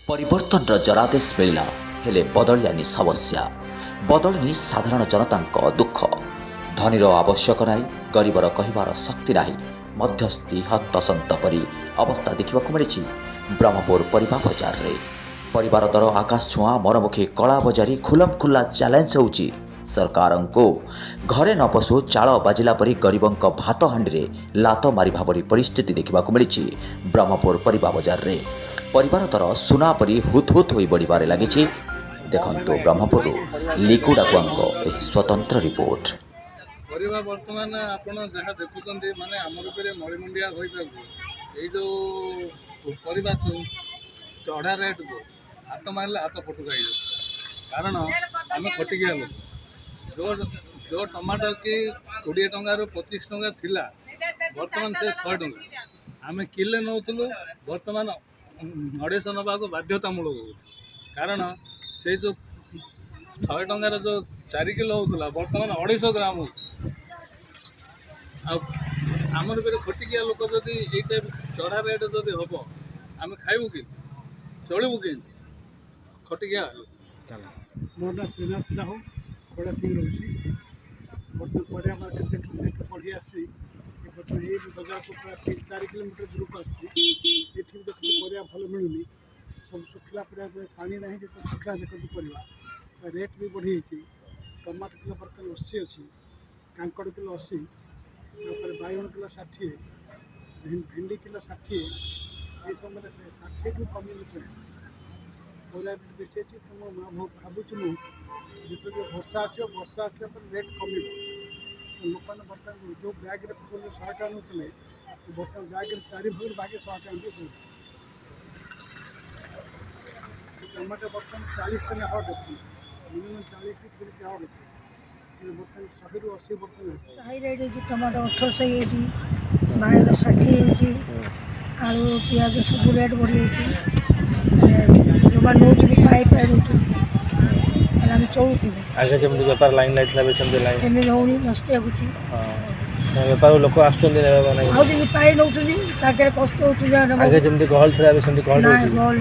परिवर्तन जरादेश मिलला हेले बदलियानी समस्या बदलनी साधारण जनता दुख धनीर आवश्यक नाई गरीबर कहिबार शक्ति नाही मध्यस्थी हस्तसंत परी अवस्था देखा मिली ब्रह्मपुर परिबा बजार रे परिवार दर आकाश छुआ मनमुखी कला बजारी खुलम खुला चैलेंज होउची सरकार को घरे न पशु चाल बाजिला परी गरीबों भात हांडी लात मारी भावरी परिस्थिति देखा मिली ब्रह्मपुर परिबा बजार रे परिवार दर सुना परी हुत हुत हो बढ़िबारे लगी देखंतु ब्रह्मपुर लिकुडा स्वतंत्र रिपोर्ट परिबा वर्तमान आपण जहाँ देखुचंदी माने हमर उपरे मळिमुंडिया होई पाबो ए जो परिबा चढ़ा रेट को हाथ मारले हाथ फटू खाई कारण आम खटिक जो जो टमाटर की 20 टंका रु 25 टंका थिला वर्तमान से 100 टंका आम किले नौलु वर्तमान 250 नवा को बाध्यतामूलक हो कारण से जो 100 टंकार जो 4 किलो होता वर्तमान 250 ग्राम हो आमर पे खटिकिया लोक जदि ये टाइप चढ़ा रेट जदि हम आम खाइबू कि चलू कि खटिकिया मोर ना त्रिनाथ साहू खोड़ा सिंह रोची बर्तमान परिया मार्केट देखिए से बढ़ी आसी बर्तमान ये बजार को पूरा 3-4 किलोमीटर दूर को आसी ये देखिए परिया भल मिलूनी सब सुखला परिया पानी ना जो सुखला देखते परिया रेट भी बढ़ी टमाटर किलो बर्तमान 80 अच्छी कांकड़ किलो 80 बैगन किलो 60 भेंडी किलो 60 ये समय 60 टू कमी परिया बेसी अच्छी तो भावुँ मु जिते जो वर्षा आसो वर्षा आसला रेट कम लोक मैंने बर्तमान जो बैग 100 टका नौते बर्तमान बैग 4 भाग बाकी 100 टका टमाटर बर्तमान 40 टका हवा देती मिनिमम 40-30 हवा देती बर्तमान 100 ରୁ 80 बर्तमान हाई रेट हो टमाटर 1800 बैगन 60 आलू पियाज सब रेट बढ़ी जो नौ पाई पाई चलू आगे जमी बेपार लाइन लाइन लाइन होनी नष्ट बेपार लोक आसुँच पाई नौ कष्ट हो आगे जमी गहल थी गहल